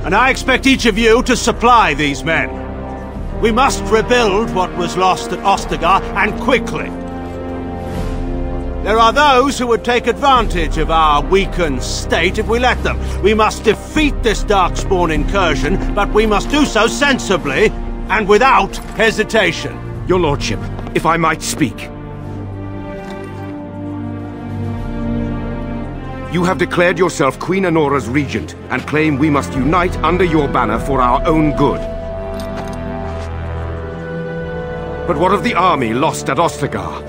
and I expect each of you to supply these men. We must rebuild what was lost at Ostagar, and quickly. There are those who would take advantage of our weakened state if we let them. We must defeat this Darkspawn incursion, but we must do so sensibly and without hesitation. Your lordship, if I might speak. You have declared yourself Queen Anora's regent, and claim we must unite under your banner for our own good. But what of the army lost at Ostagar?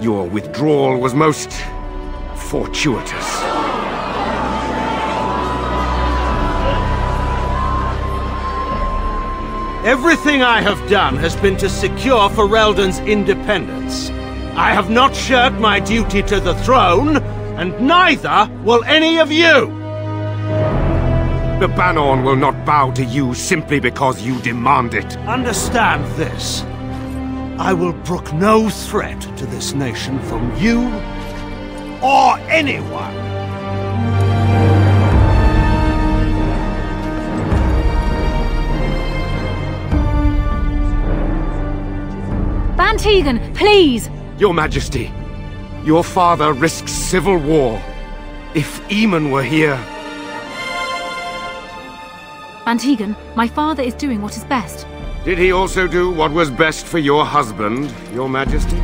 Your withdrawal was most fortuitous. Everything I have done has been to secure Ferelden's independence. I have not shirked my duty to the throne, and neither will any of you! The Banorn will not bow to you simply because you demand it. Understand this. I will brook no threat to this nation from you or anyone. Van Tegan, please! Your Majesty, your father risks civil war. If Eamon were here... Van Tegan, my father is doing what is best. Did he also do what was best for your husband, Your Majesty?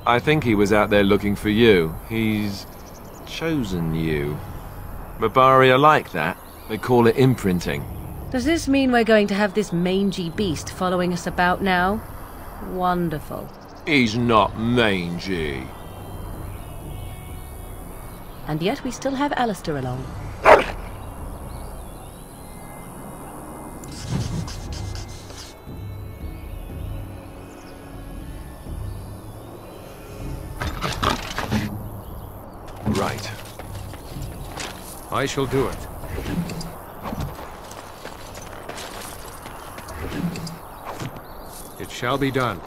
I think he was out there looking for you. He's chosen you. Mabari are like that. They call it imprinting. Does this mean we're going to have this mangy beast following us about now? Wonderful. He's not mangy. And yet we still have Alistair along. Right. I shall do it. It shall be done.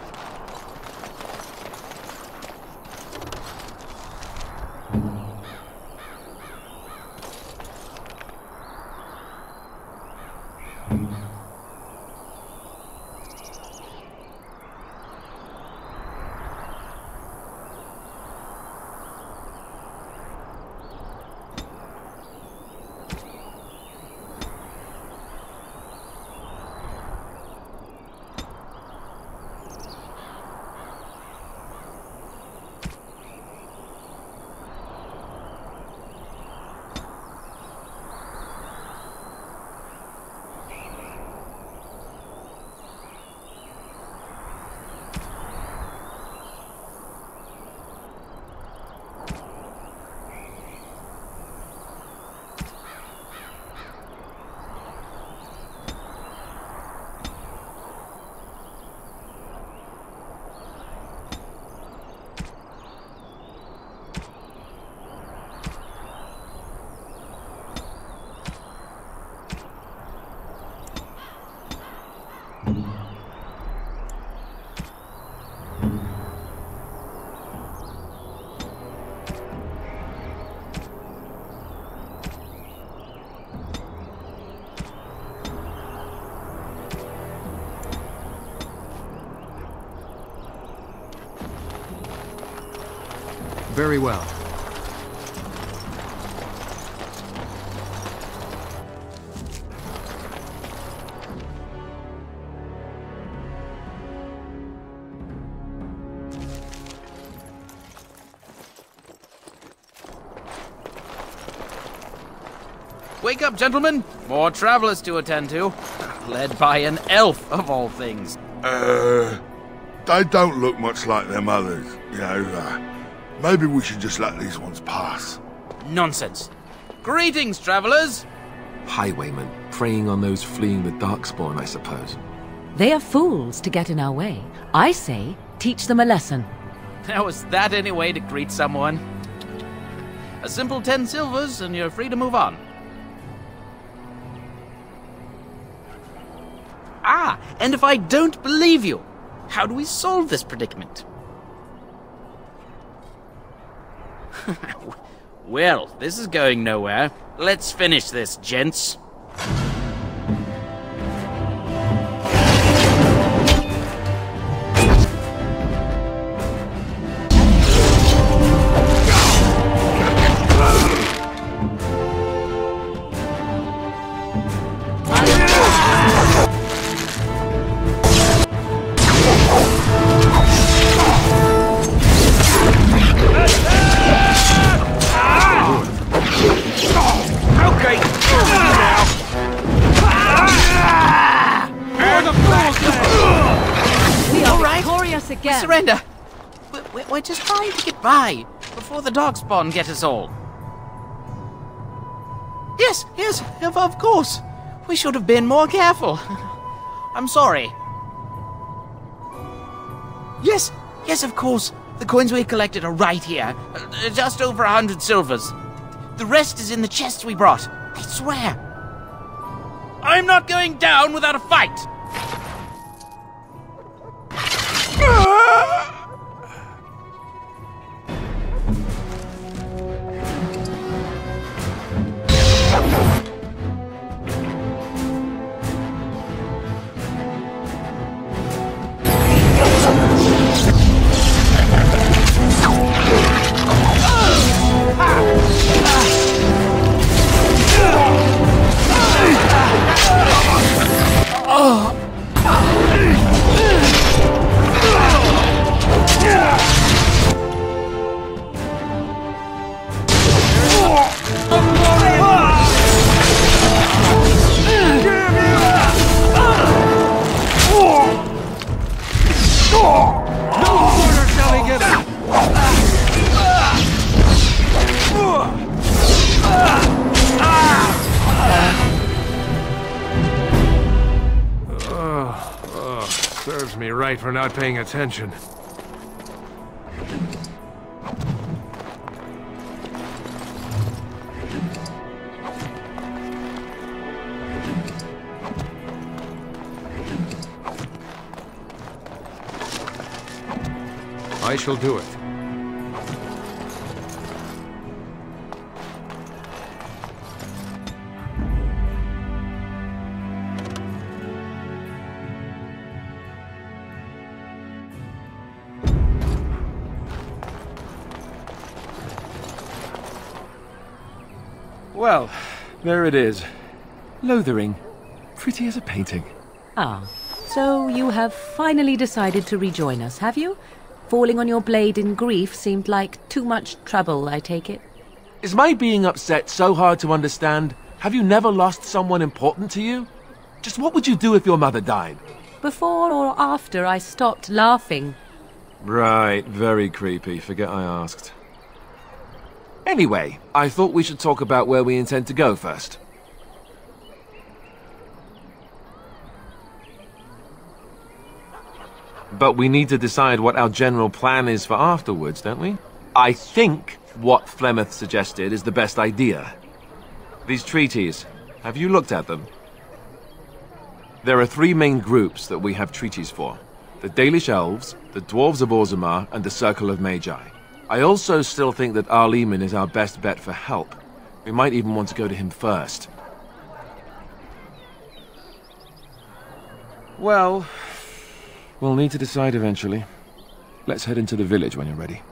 Very well. Wake up, gentlemen! More travelers to attend to. Led by an elf, of all things. They don't look much like them others, you know. Maybe we should just let these ones pass. Nonsense. Greetings, travelers! Highwaymen, preying on those fleeing the Darkspawn, I suppose. They are fools to get in our way. I say, teach them a lesson. How is that any way to greet someone? A simple 10 silvers and you're free to move on. Ah, and if I don't believe you, how do we solve this predicament? Well, this is going nowhere. Let's finish this, gents. Surrender! We're just trying to get by before the Darkspawn get us all. Yes, of course. We should have been more careful. I'm sorry. Yes, of course. The coins we collected are right here. Just over 100 silvers. The rest is in the chests we brought. I swear. I'm not going down without a fight! Serves me right for not paying attention. I shall do it. Well, there it is. Lothering. Pretty as a painting. Ah, so you have finally decided to rejoin us, have you? Falling on your blade in grief seemed like too much trouble, I take it. Is my being upset so hard to understand? Have you never lost someone important to you? Just what would you do if your mother died? Before or after I stopped laughing. Right, very creepy. Forget I asked. Anyway, I thought we should talk about where we intend to go first. But we need to decide what our general plan is for afterwards, don't we? I think what Flemeth suggested is the best idea. These treaties, have you looked at them? There are three main groups that we have treaties for. The Dalish Elves, the Dwarves of Orzammar, and the Circle of Magi. I also still think that Arleman is our best bet for help. We might even want to go to him first. Well, we'll need to decide eventually. Let's head into the village when you're ready.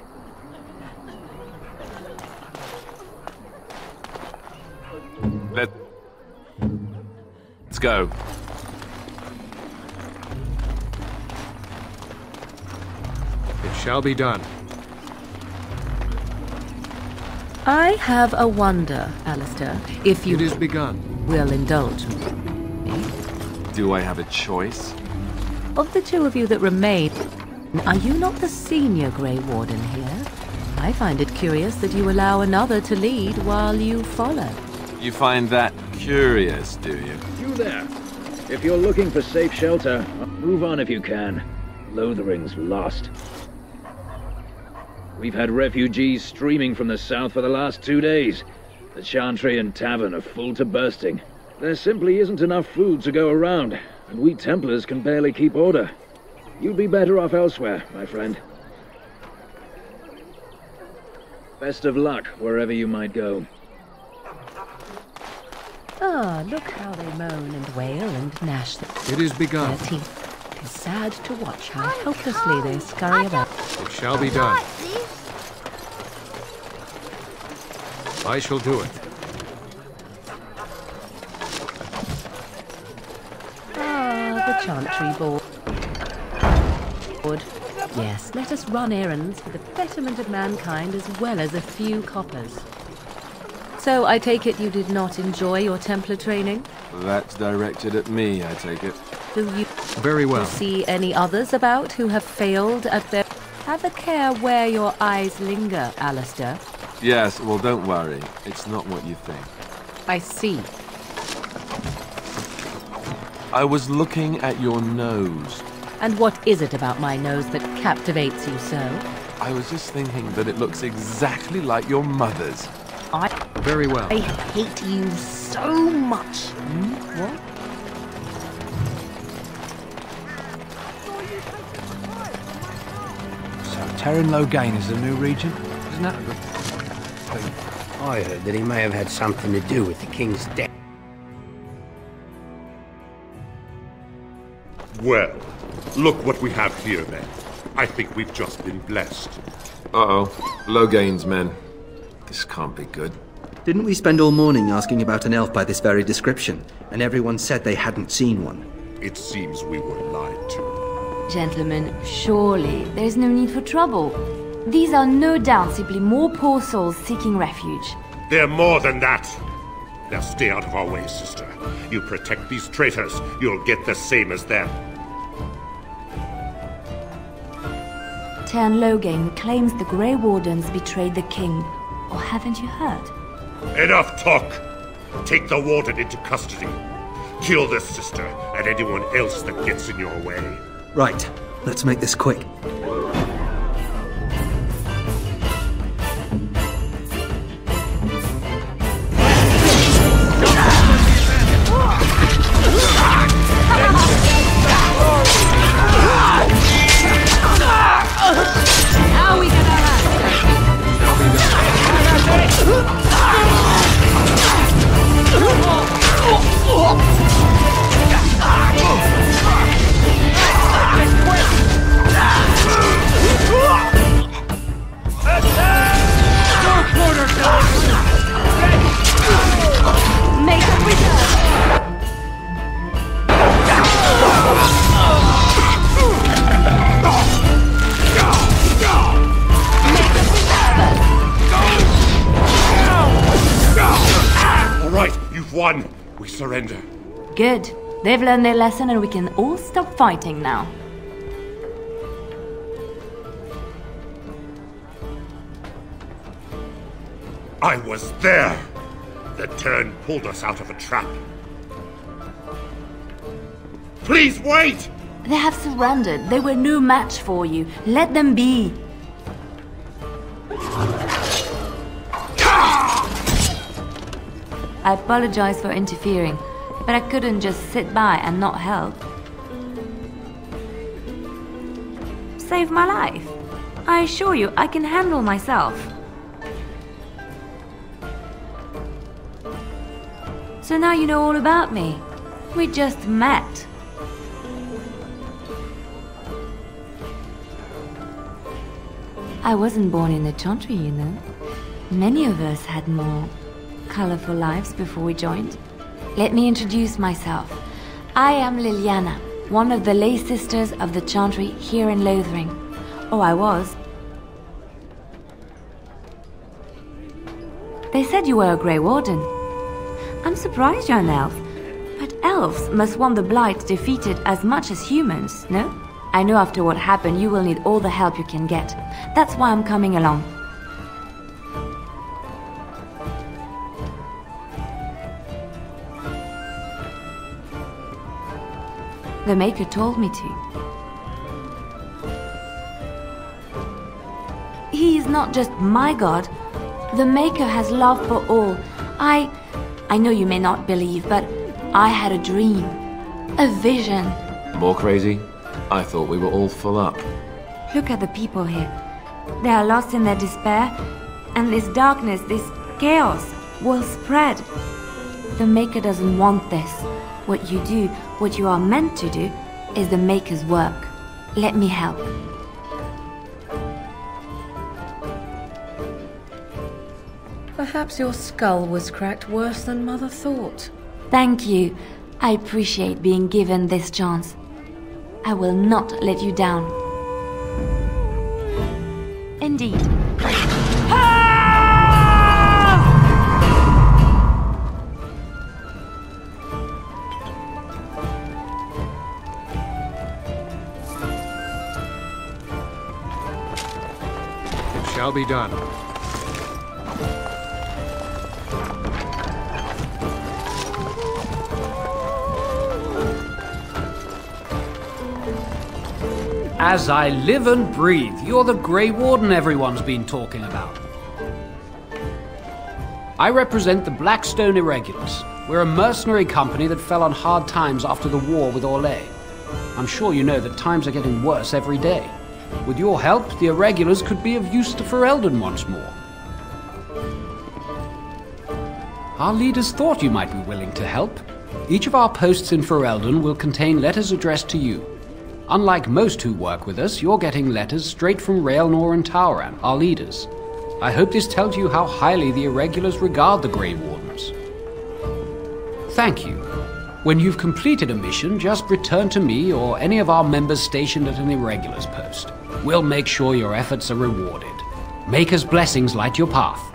go. It shall be done. I have a wonder, Alistair, if you It is begun. will indulge me. Do I have a choice? Of the two of you that remain, are you not the senior Grey Warden here? I find it curious that you allow another to lead while you follow. You find that curious, do you? You there. If you're looking for safe shelter, move on if you can. Lothering's lost. We've had refugees streaming from the south for the last 2 days. The Chantry and Tavern are full to bursting. There simply isn't enough food to go around, and we Templars can barely keep order. You'd be better off elsewhere, my friend. Best of luck wherever you might go. Ah, look how they moan and wail and gnash It is begun. their teeth. It is sad to watch how helplessly they scurry about. It shall be done. I shall do it. Ah, the Chantry board. Yes, let us run errands for the betterment of mankind as well as a few coppers. So I take it you did not enjoy your Templar training? That's directed at me, I take it. Do you Very well. see any others about who have failed at their... Have a care where your eyes linger, Alistair. Yes, well, don't worry. It's not what you think. I see. I was looking at your nose. And what is it about my nose that captivates you so? I was just thinking that it looks exactly like your mother's. Very well. I hate you so much. What? So Terran Logain is the new regent? Isn't that a good thing? I heard that he may have had something to do with the king's death. Well, look what we have here, then. I think we've just been blessed. Uh-oh. Logain's men. This can't be good. Didn't we spend all morning asking about an elf by this very description, and everyone said they hadn't seen one? It seems we were lied to. Gentlemen, surely there's no need for trouble. These are no doubt simply more poor souls seeking refuge. They're more than that. Now stay out of our way, sister. You protect these traitors, you'll get the same as them. Tern Logain claims the Grey Wardens betrayed the king. Or haven't you heard? Enough talk! Take the warden into custody. Kill this sister and anyone else that gets in your way. Right, let's make this quick. How are we gonna Make a reserve! All right, you've won. We surrender. Good. They've learned their lesson and we can all stop fighting now. I was there. The Tern pulled us out of a trap. Please wait! They have surrendered. They were no match for you. Let them be. I apologize for interfering, but I couldn't just sit by and not help. Save my life. I assure you, I can handle myself. So now you know all about me. We just met. I wasn't born in the Chantry, you know. Many of us had more colorful lives before we joined. Let me introduce myself. I am Liliana, one of the lay sisters of the Chantry here in Lothering. Oh, I was. They said you were a Grey Warden. I'm surprised you're an elf. But elves must want the Blight defeated as much as humans, no? I know after what happened you will need all the help you can get. That's why I'm coming along. The Maker told me to. He is not just my god. The Maker has love for all. I know you may not believe, but I had a dream. A vision. More crazy? I thought we were all full up. Look at the people here. They are lost in their despair, and this darkness, this chaos, will spread. The Maker doesn't want this. What you do, what you are meant to do, is the Maker's work. Let me help. Perhaps your skull was cracked worse than Mother thought. Thank you. I appreciate being given this chance. I will not let you down. Indeed. It shall be done. As I live and breathe, you're the Grey Warden everyone's been talking about. I represent the Blackstone Irregulars. We're a mercenary company that fell on hard times after the war with Orlais. I'm sure you know that times are getting worse every day. With your help, the Irregulars could be of use to Ferelden once more. Our leaders thought you might be willing to help. Each of our posts in Ferelden will contain letters addressed to you. Unlike most who work with us, you're getting letters straight from Raelnor and Tauran, our leaders. I hope this tells you how highly the Irregulars regard the Grey Wardens. Thank you. When you've completed a mission, just return to me or any of our members stationed at an Irregulars post. We'll make sure your efforts are rewarded. Maker's blessings light your path.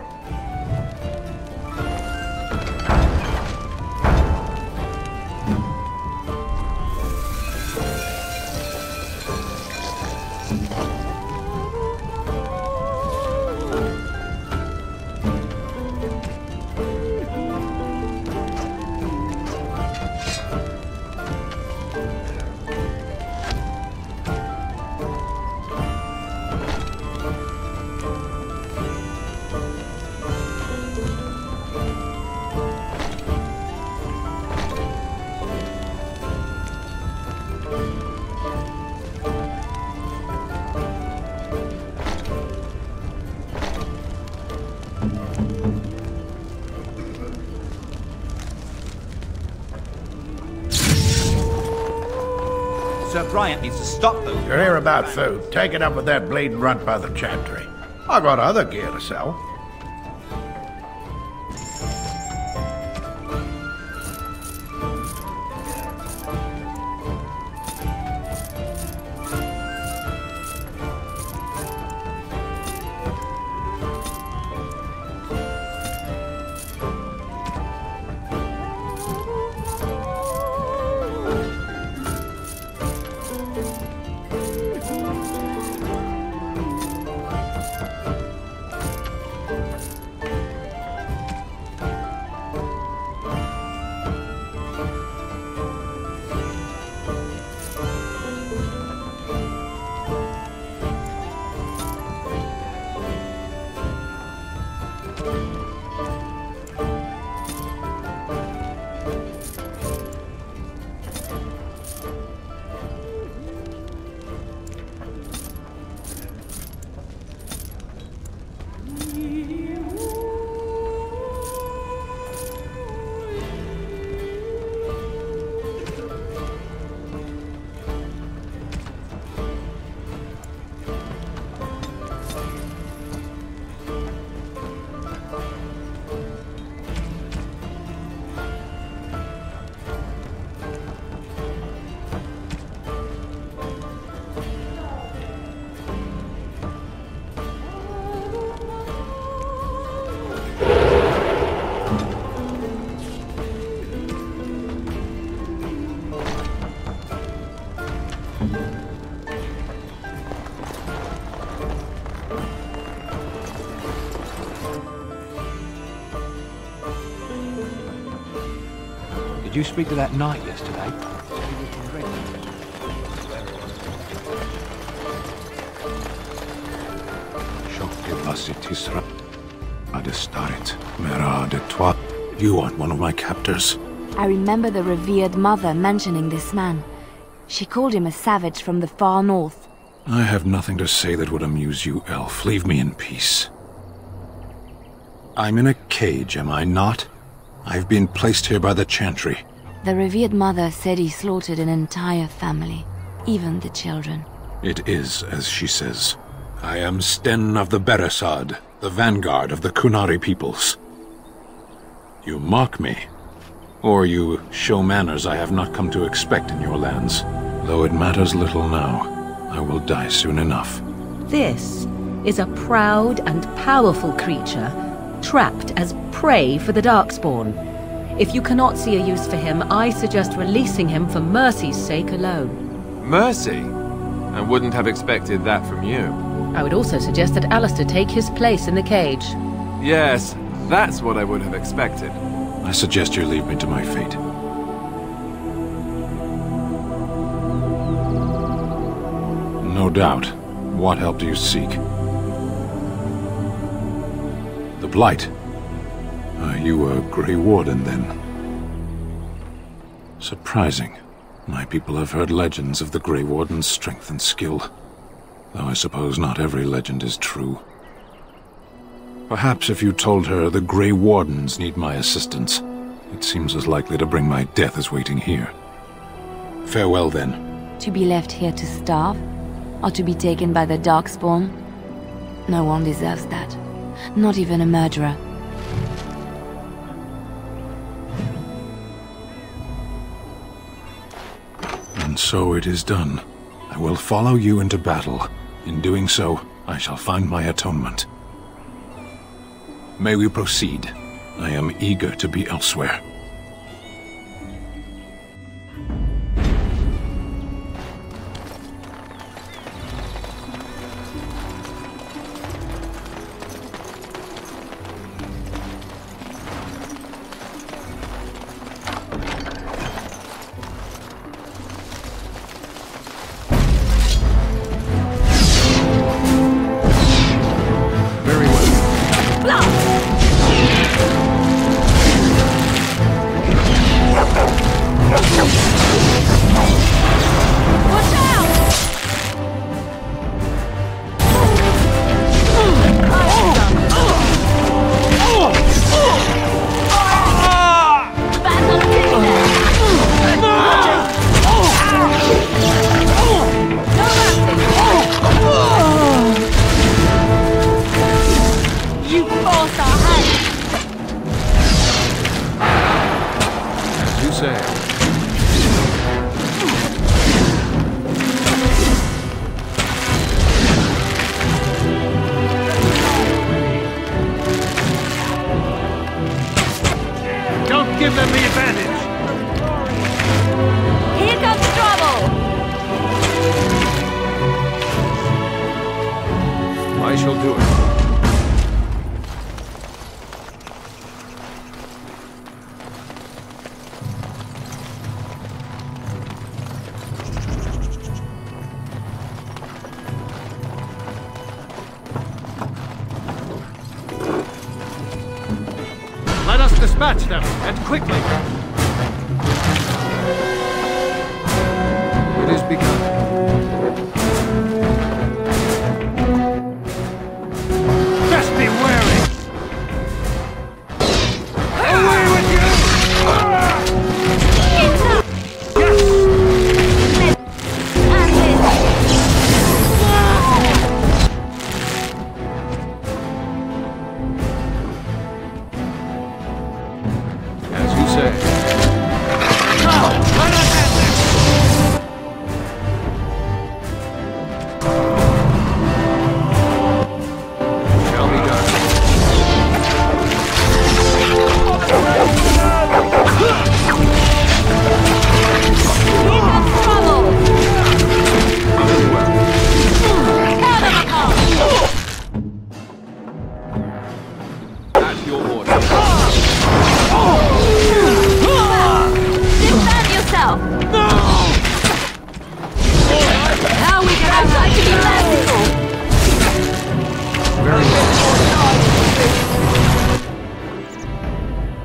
Sir Bryant needs to stop them. You're here about food. Take it up with that bleeding runt by the chantry. I got other gear to sell. Did you speak to that knight yesterday? You aren't one of my captors. I remember the revered mother mentioning this man. She called him a savage from the far north. I have nothing to say that would amuse you, elf. Leave me in peace. I'm in a cage, am I not? I've been placed here by the Chantry. The revered mother said he slaughtered an entire family, even the children. It is as she says. I am Sten of the Beresad, the vanguard of the Kunari peoples. You mock me, or you show manners I have not come to expect in your lands. Though it matters little now, I will die soon enough. This is a proud and powerful creature, trapped as prey for the Darkspawn. If you cannot see a use for him, I suggest releasing him for mercy's sake alone. Mercy? I wouldn't have expected that from you. I would also suggest that Alistair take his place in the cage. Yes, that's what I would have expected. I suggest you leave me to my fate. No doubt. What help do you seek? The Blight. Are you a Grey Warden, then? Surprising. My people have heard legends of the Grey Warden's strength and skill. Though I suppose not every legend is true. Perhaps if you told her the Grey Wardens need my assistance, it seems as likely to bring my death as waiting here. Farewell, then. To be left here to starve? Or to be taken by the Darkspawn? No one deserves that. Not even a murderer. And so it is done. I will follow you into battle. In doing so, I shall find my atonement. May we proceed? I am eager to be elsewhere. Give them the advantage! Here comes trouble! I shall do it. Let us dispatch them, and quickly! It is begun. Just be wary! Away with you! As you say. Now, let us end this! Very well.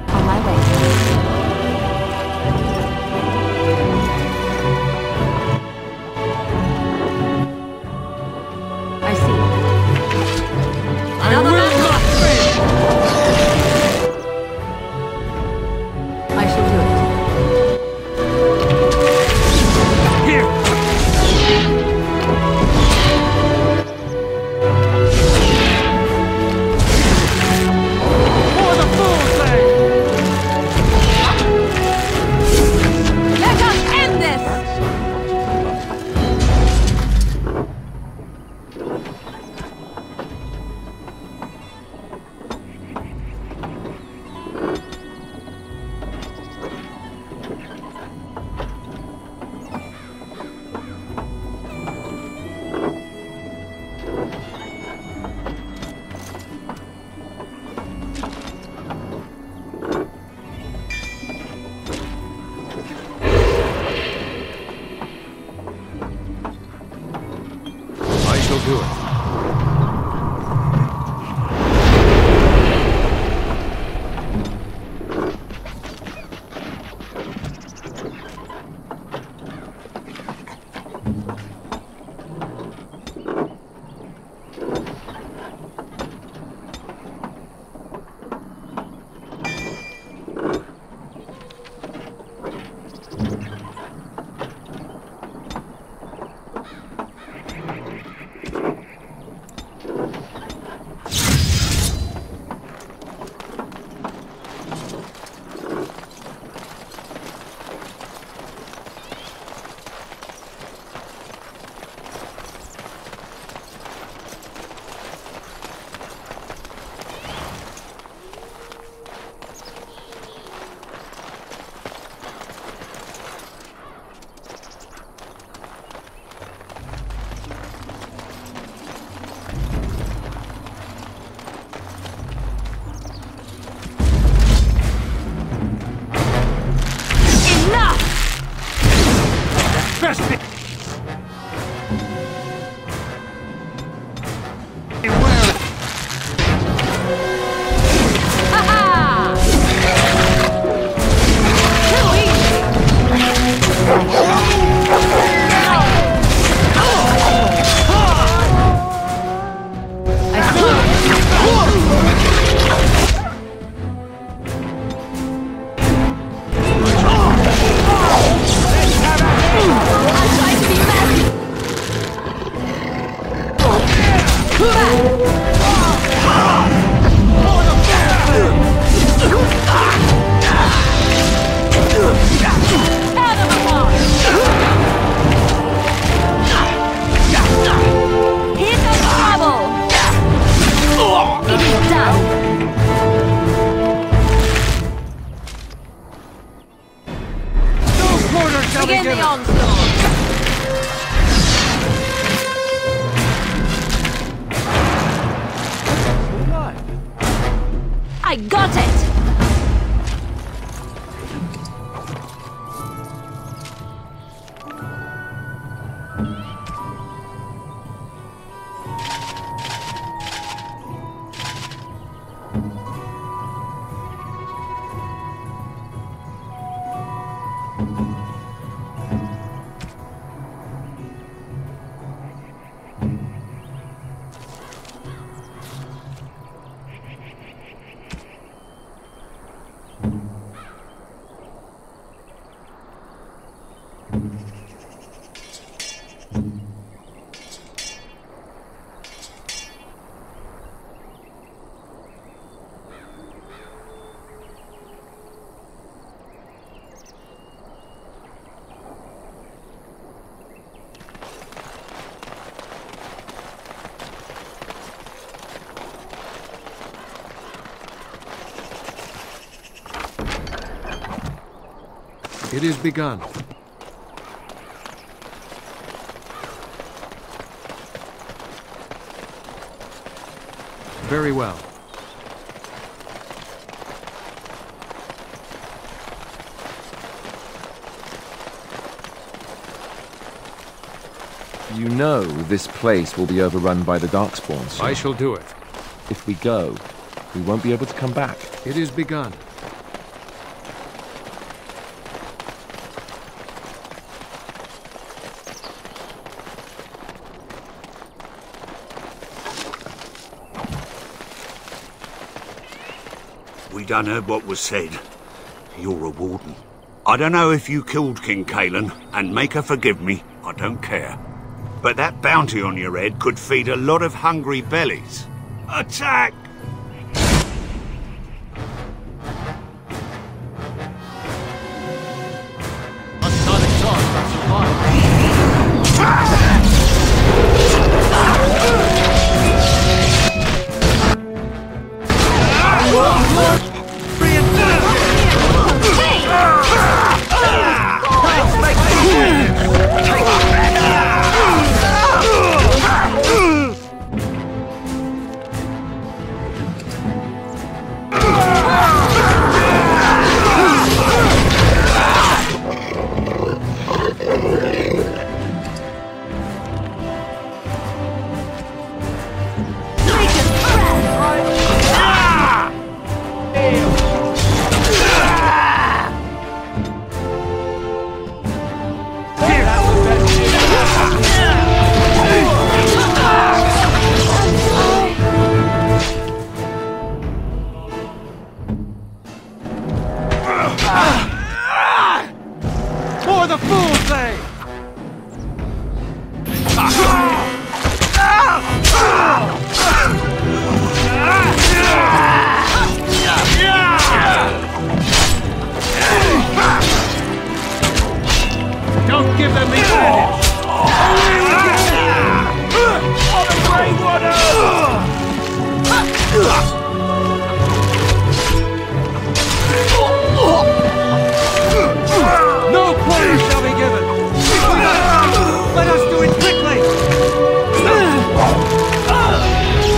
On my way. I see. Another man! I shall do it. Do it. Begin the onslaught! I got it! It is begun. Very well. You know this place will be overrun by the Darkspawn soon. I shall do it. If we go, we won't be able to come back. It is begun. We done heard what was said. You're a warden. I don't know if you killed King Kalen, and make her forgive me, I don't care. But that bounty on your head could feed a lot of hungry bellies. Attack! For the fool's sake! Don't give them the advantage! On the Grey Water! No quarter shall be given! Let us do it quickly!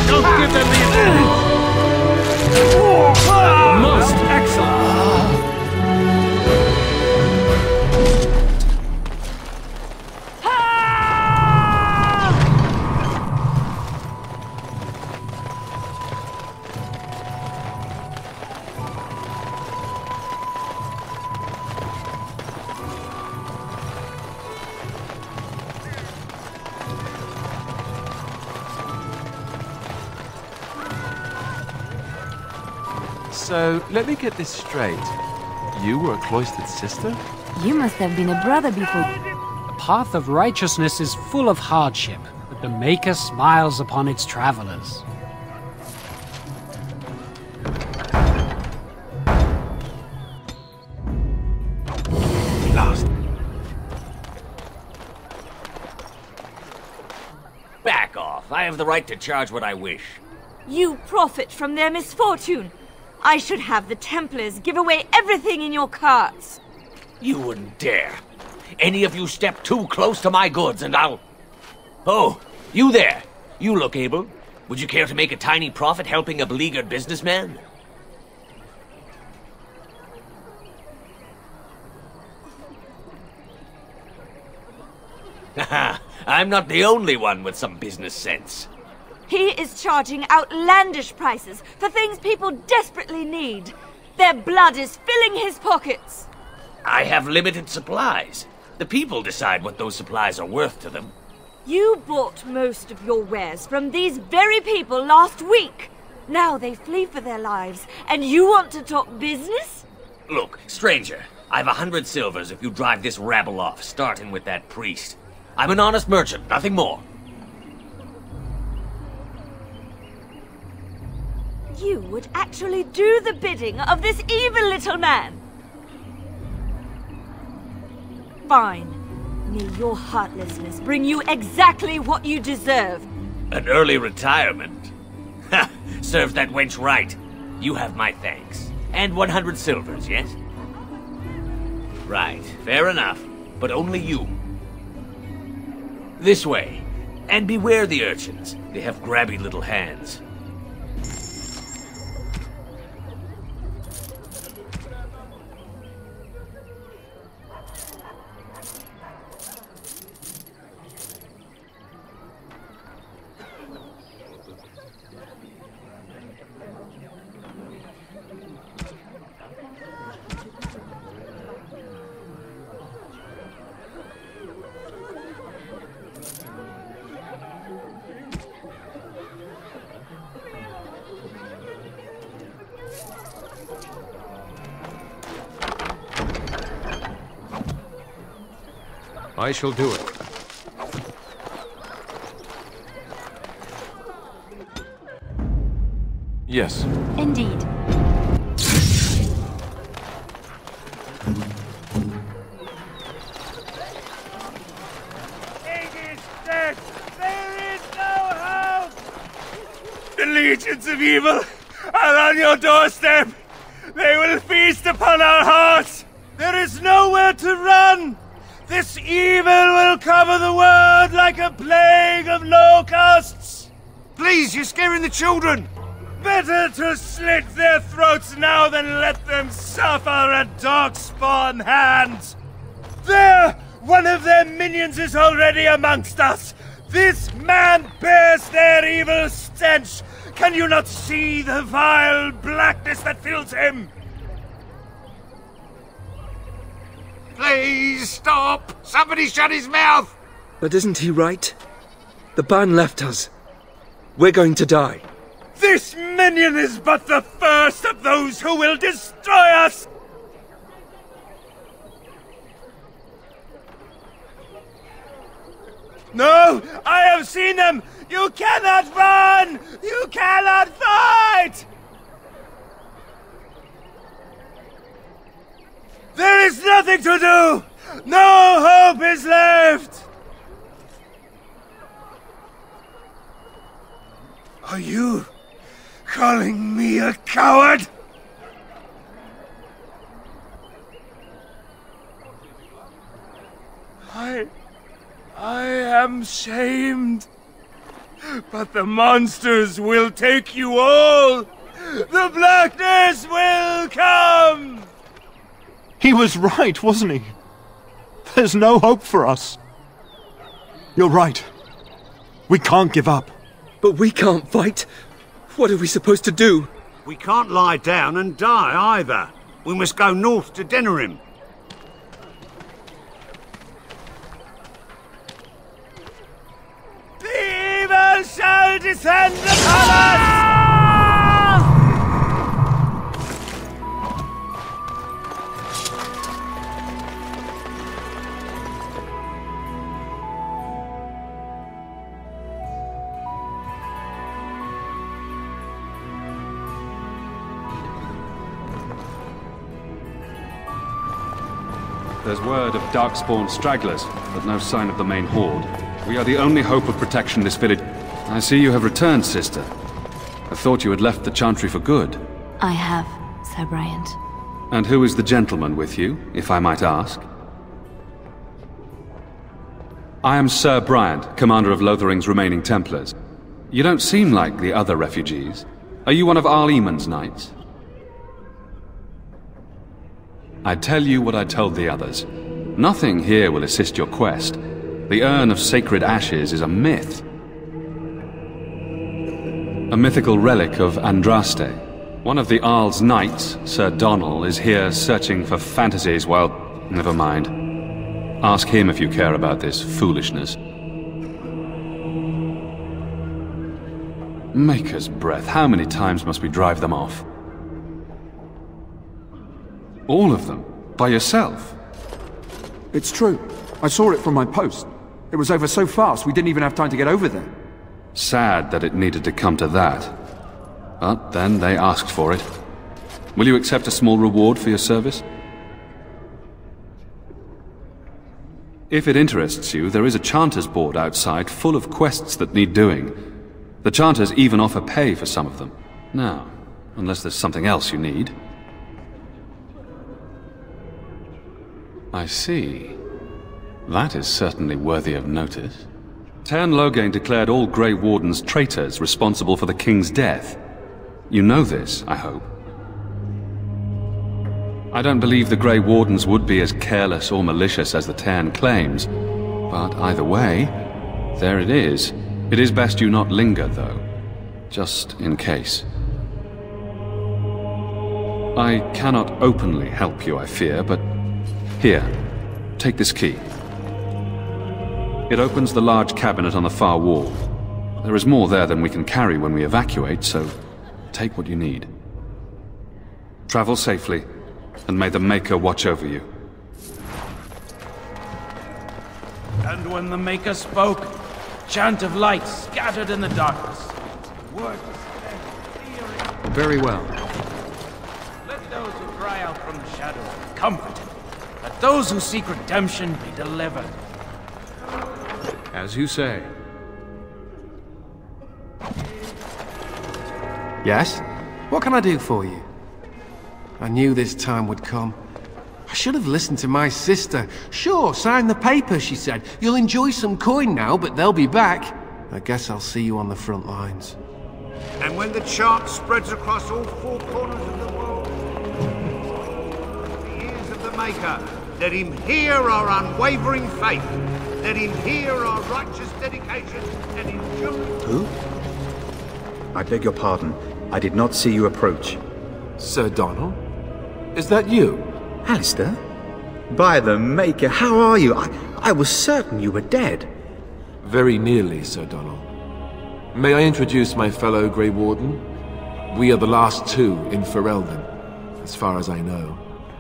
Don't give them the advantage! Most excellent! So, let me get this straight. You were a cloistered sister? You must have been a brother before. The path of righteousness is full of hardship, but the Maker smiles upon its travelers. Last. Back off. I have the right to charge what I wish. You profit from their misfortune. I should have the Templars give away everything in your carts. You wouldn't dare. Any of you step too close to my goods and I'll... Oh, you there. You look able. Would you care to make a tiny profit helping a beleaguered businessman? Haha, I'm not the only one with some business sense. He is charging outlandish prices for things people desperately need. Their blood is filling his pockets. I have limited supplies. The people decide what those supplies are worth to them. You bought most of your wares from these very people last week. Now they flee for their lives, and you want to talk business? Look, stranger, I've 100 silvers if you drive this rabble off, starting with that priest. I'm an honest merchant, nothing more. You would actually do the bidding of this evil little man. Fine. May your heartlessness bring you exactly what you deserve. An early retirement? Ha! Serves that wench right. You have my thanks. And 100 silvers, yes? Right, fair enough. But only you. This way. And beware the urchins. They have grabby little hands. I shall do it. Yes. Indeed. There is no hope! The legions of evil are on your doorstep! They will feast upon our hearts! There is nowhere to run! This evil will cover the world like a plague of locusts! Please, you're scaring the children! Better to slit their throats now than let them suffer at Darkspawn hands! There! One of their minions is already amongst us! This man bears their evil stench! Can you not see the vile blackness that fills him? Please, stop! Somebody shut his mouth! But isn't he right? The ban left us. We're going to die. This minion is but the first of those who will destroy us! No! I have seen them! You cannot run! You cannot fight! There is nothing to do! No hope is left! Are you calling me a coward? I am shamed. But the monsters will take you all! The blackness will come! He was right, wasn't he? There's no hope for us. You're right. We can't give up. But we can't fight. What are we supposed to do? We can't lie down and die either. We must go north to Denerim. The evil shall descend upon us! There's word of Darkspawn stragglers, but no sign of the main horde. We are the only hope of protection in this village. I see you have returned, sister. I thought you had left the Chantry for good. I have, Sir Bryant. And who is the gentleman with you, if I might ask? I am Sir Bryant, commander of Lothering's remaining Templars. You don't seem like the other refugees. Are you one of Arl Eamon's knights? I tell you what I told the others. Nothing here will assist your quest. The Urn of Sacred Ashes is a myth. A mythical relic of Andraste. One of the Arl's knights, Sir Donnell, is here searching for fantasies while... Never mind. Ask him if you care about this foolishness. Maker's breath, how many times must we drive them off? All of them? By yourself? It's true. I saw it from my post. It was over so fast we didn't even have time to get over there. Sad that it needed to come to that. But then they asked for it. Will you accept a small reward for your service? If it interests you, there is a Chanters board outside full of quests that need doing. The Chanters even offer pay for some of them. Now, unless there's something else you need. I see. That is certainly worthy of notice. Tern Loghain declared all Grey Wardens traitors responsible for the King's death. You know this, I hope. I don't believe the Grey Wardens would be as careless or malicious as the Tern claims. But either way, there it is. It is best you not linger, though. Just in case. I cannot openly help you, I fear, but... Here, take this key. It opens the large cabinet on the far wall. There is more there than we can carry when we evacuate, so take what you need. Travel safely, and may the Maker watch over you. And when the Maker spoke, a chant of light scattered in the darkness. Words spent, Very well. let those who cry out from the shadows be comforted. Let those who seek redemption be delivered. As you say. Yes? What can I do for you? I knew this time would come. I should have listened to my sister. Sure, sign the paper, she said. You'll enjoy some coin now, but they'll be back. I guess I'll see you on the front lines. And when the chant spreads across all four corners of the world, the ears of the Maker, let him hear our unwavering faith. Let him hear our righteous dedication and endurance. Who? I beg your pardon. I did not see you approach. Sir Donald? Is that you? Alistair? By the Maker, how are you? I was certain you were dead. Very nearly, Sir Donald. May I introduce my fellow Grey Warden? We are the last two in Ferelden, as far as I know.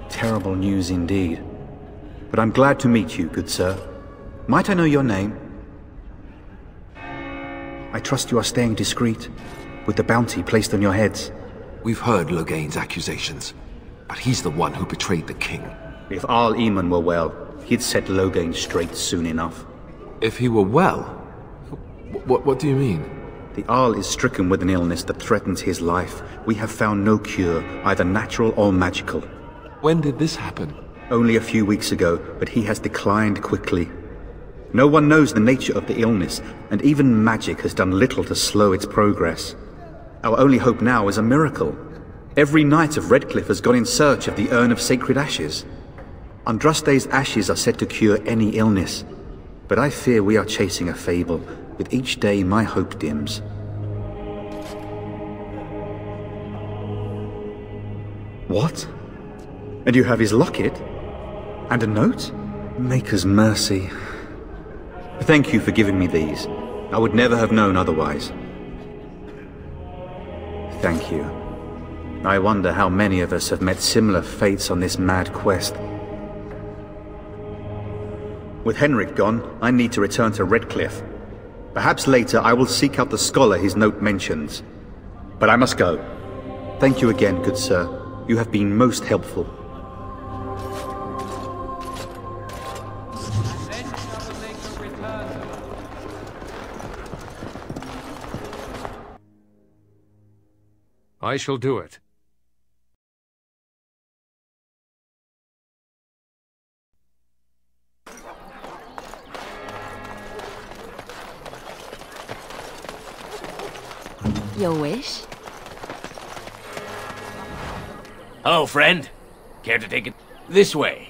Terrible news indeed. But I'm glad to meet you, good sir. Might I know your name? I trust you are staying discreet, with the bounty placed on your heads. We've heard Loghain's accusations, but he's the one who betrayed the king. If Arl Eamon were well, he'd set Loghain straight soon enough. If he were well? What do you mean? The Arl is stricken with an illness that threatens his life. We have found no cure, either natural or magical. When did this happen? Only a few weeks ago, but he has declined quickly. No one knows the nature of the illness, and even magic has done little to slow its progress. Our only hope now is a miracle. Every knight of Redcliffe has gone in search of the Urn of Sacred Ashes. Andraste's ashes are said to cure any illness, but I fear we are chasing a fable. With each day, my hope dims. What? And you have his locket? And a note? Maker's mercy. Thank you for giving me these. I would never have known otherwise. Thank you. I wonder how many of us have met similar fates on this mad quest. With Henrik gone, I need to return to Redcliffe. Perhaps later I will seek out the scholar his note mentions. But I must go. Thank you again, good sir. You have been most helpful. I shall do it. Your wish? Oh, friend. Care to take it this way?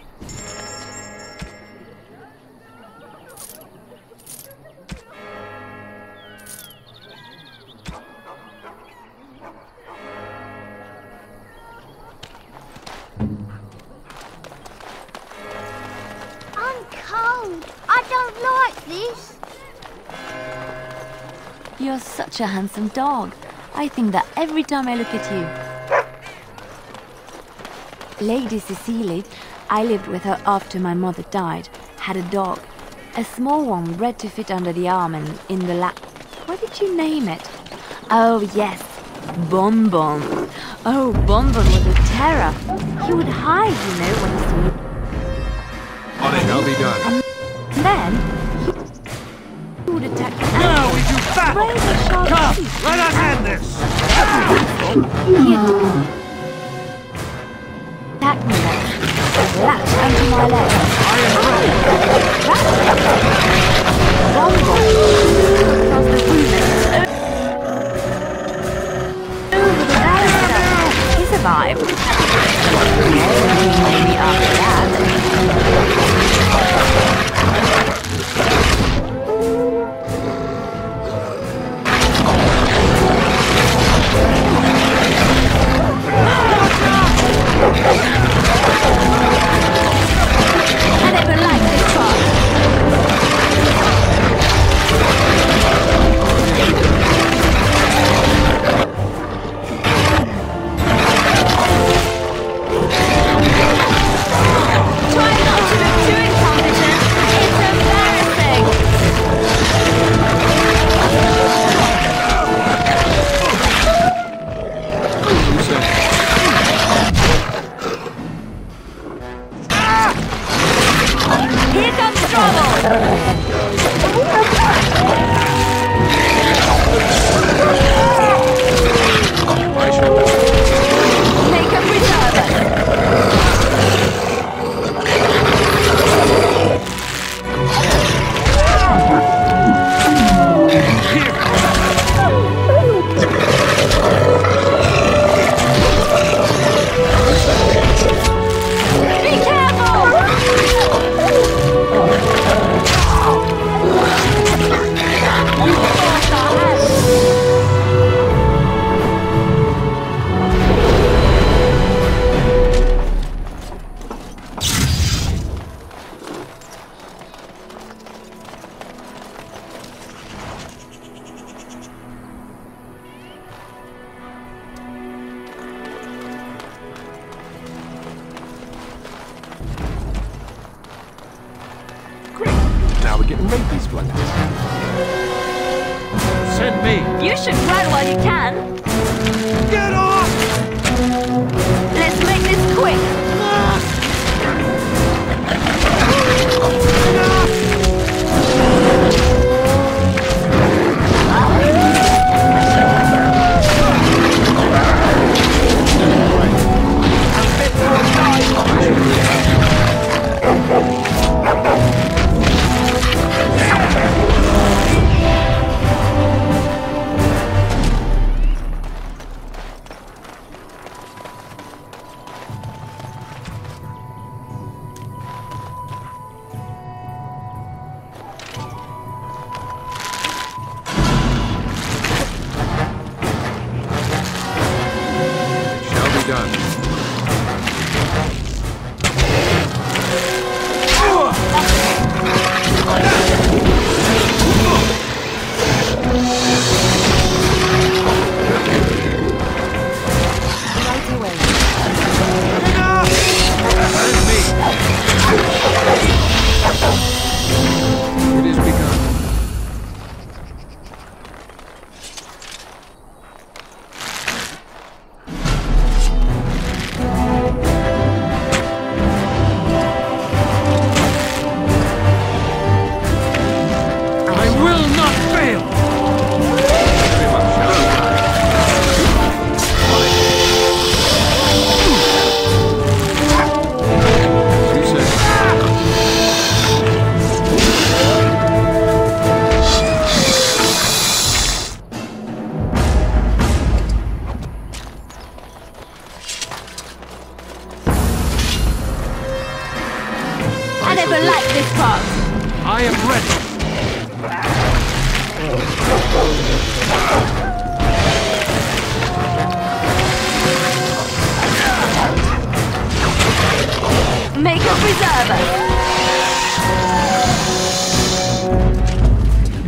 I'm cold. I don't like this. You're such a handsome dog. I think that every time I look at you. Lady Cecilie, I lived with her after my mother died, had a dog. A small one bred to fit under the arm and in the lap. What did you name it? Oh, yes. Bonbon. Oh, Bonbon was a terror. He would hide, you know, when he saw you. On it, I'll be done. And then, he would attack you. Now we do battle! Come, let us end this! Attack me then. Latch onto my leg. Bonbon. Across the movement. Over the banister. He survived. Maybe after that. I never liked this part. one. Send me! You should run while you can. Get off! Let's make this quick.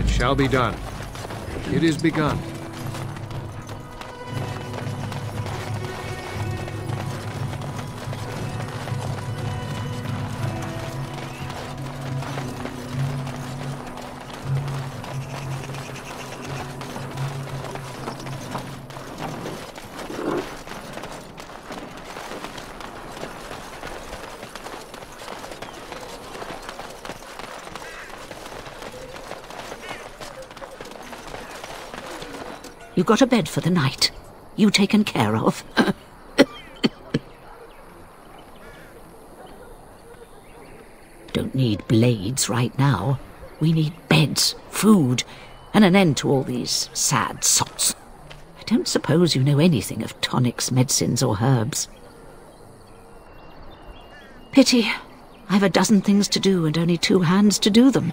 Shall be done. It is begun. You got a bed for the night. You taken care of. Don't need blades right now. We need beds, food, and an end to all these sad sots. I don't suppose you know anything of tonics, medicines, or herbs. Pity. I've a dozen things to do and only 2 hands to do them.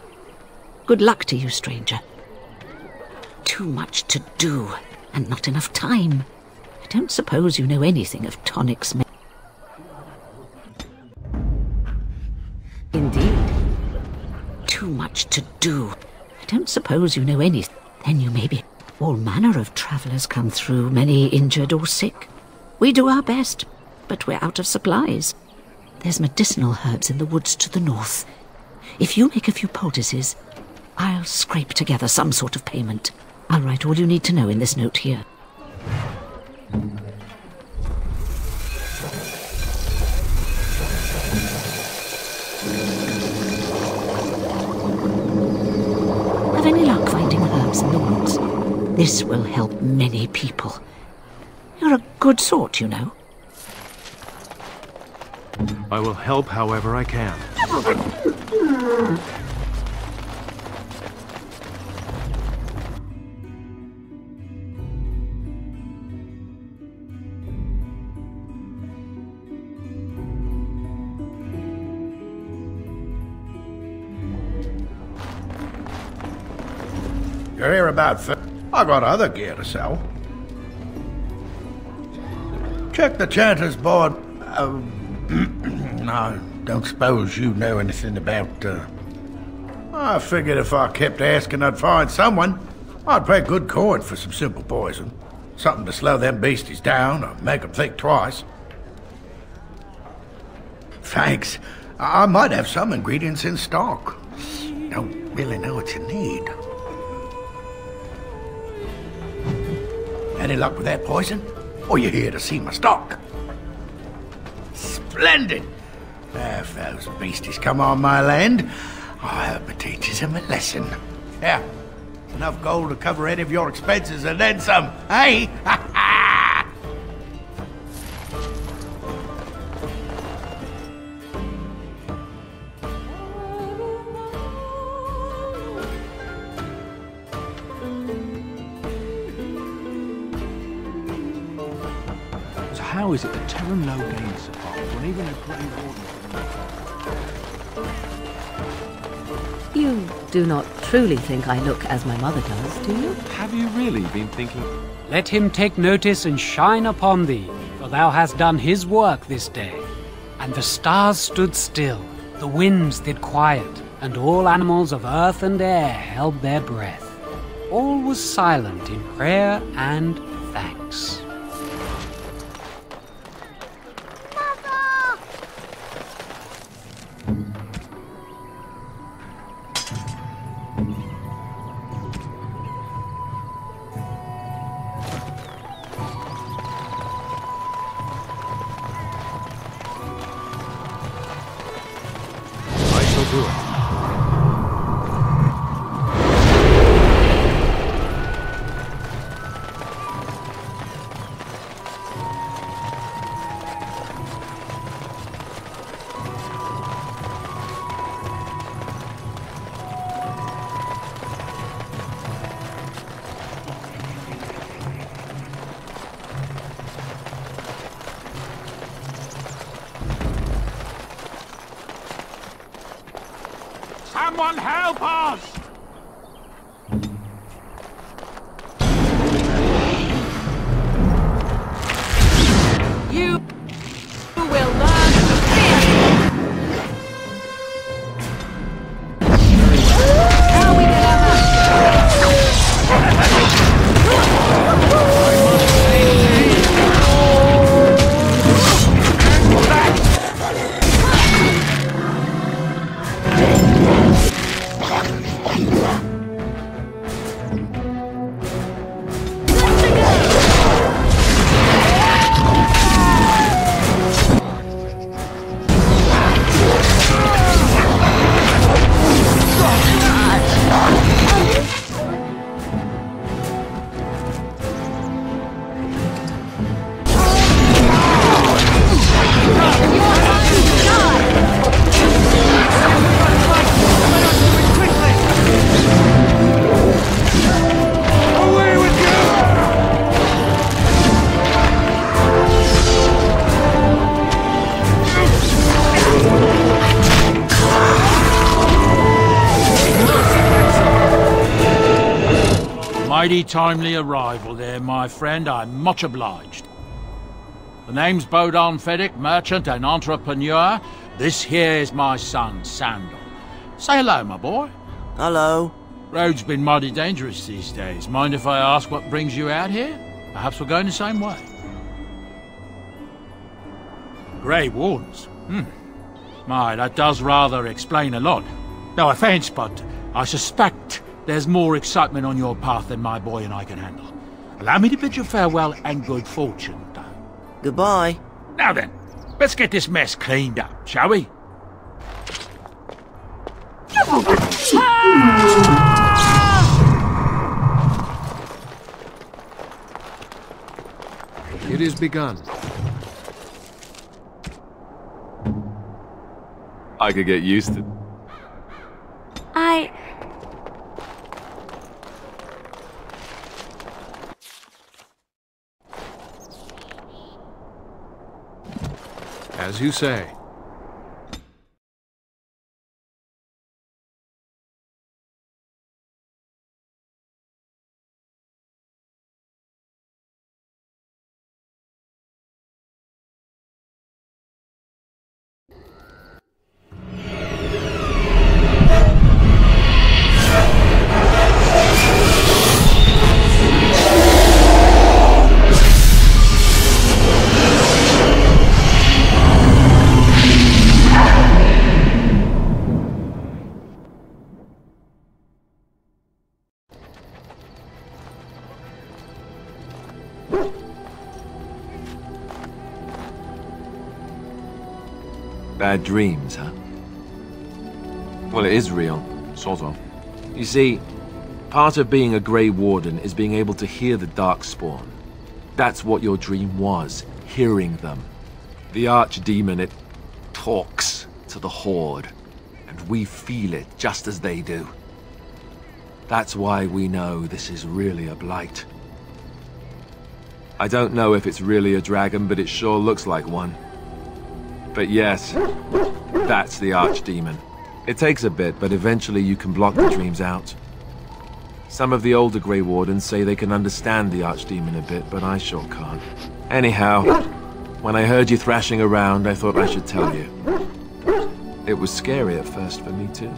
Good luck to you, stranger. Too much to do, and not enough time. I don't suppose you know anything of tonics. Indeed. Too much to do. I don't suppose you know anything. Then you may be. All manner of travellers come through, many injured or sick. We do our best, but we're out of supplies. There's medicinal herbs in the woods to the north. If you make a few poultices, I'll scrape together some sort of payment. I'll write all you need to know in this note here. Have any luck finding herbs in the woods? This will help many people. You're a good sort, you know. I will help however I can. You're here about I got other gear to sell. Check the chanter's board. I don't suppose you know anything about, I figured if I kept asking I'd find someone. I'd pay good coin for some simple poison. Something to slow them beasties down or make them think twice. Thanks. I might have some ingredients in stock. Don't really know what you need. Any luck with that poison? Or you here to see my stock? Splendid! If those beasties come on my land, I hope it teaches them a lesson. Yeah, enough gold to cover any of your expenses and then some, eh? So how is it that Terran Low gains survive when even the Grey Warden... You do not truly think I look as my mother does, do you? Have you really been thinking... Let him take notice and shine upon thee, for thou hast done his work this day. And the stars stood still, the winds did quiet, and all animals of earth and air held their breath. All was silent in prayer and thanks. Do it. Someone help us! You will learn to fear me! How we Mighty timely arrival there, my friend. I'm much obliged. The name's Bodon Feddick, merchant and entrepreneur. This here is my son, Sandal. Say hello, my boy. Hello. Road's been mighty dangerous these days. Mind if I ask what brings you out here? Perhaps we're going the same way. Grey Wardens? My, that does rather explain a lot. No offence, but I suspect there's more excitement on your path than my boy and I can handle. Allow me to bid you farewell and good fortune, though. Goodbye. Now then, let's get this mess cleaned up, shall we? It is begun. I could get used to... As you say. Bad dreams, huh? Well, it is real, sort of. You see, part of being a Grey Warden is being able to hear the Darkspawn. That's what your dream was, hearing them. The Archdemon, it talks to the Horde, and we feel it just as they do. That's why we know this is really a blight. I don't know if it's really a dragon, but it sure looks like one. But yes, that's the Archdemon. It takes a bit, but eventually you can block the dreams out. Some of the older Grey Wardens say they can understand the Archdemon a bit, but I sure can't. Anyhow, when I heard you thrashing around, I thought I should tell you. It was scary at first for me too.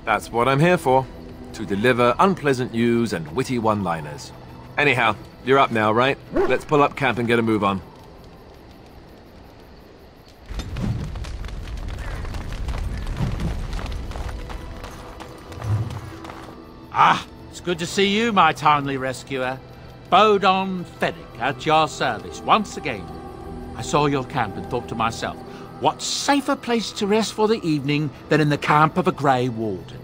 That's what I'm here for. To deliver unpleasant news and witty one-liners. Anyhow, you're up now, right? Let's pull up camp and get a move on. Ah, it's good to see you, my timely rescuer. Bodon Fennick, at your service once again. I saw your camp and thought to myself, what safer place to rest for the evening than in the camp of a Grey Warden?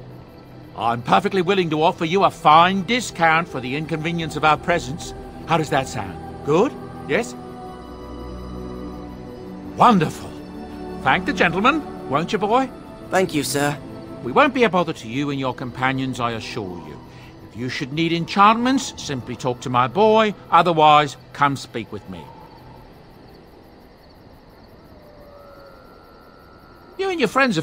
I'm perfectly willing to offer you a fine discount for the inconvenience of our presence. How does that sound? Good? Yes? Wonderful. Thank the gentleman, won't you, boy? Thank you, sir. We won't be a bother to you and your companions, I assure you. If you should need enchantments, simply talk to my boy. Otherwise, come speak with me. You and your friends are...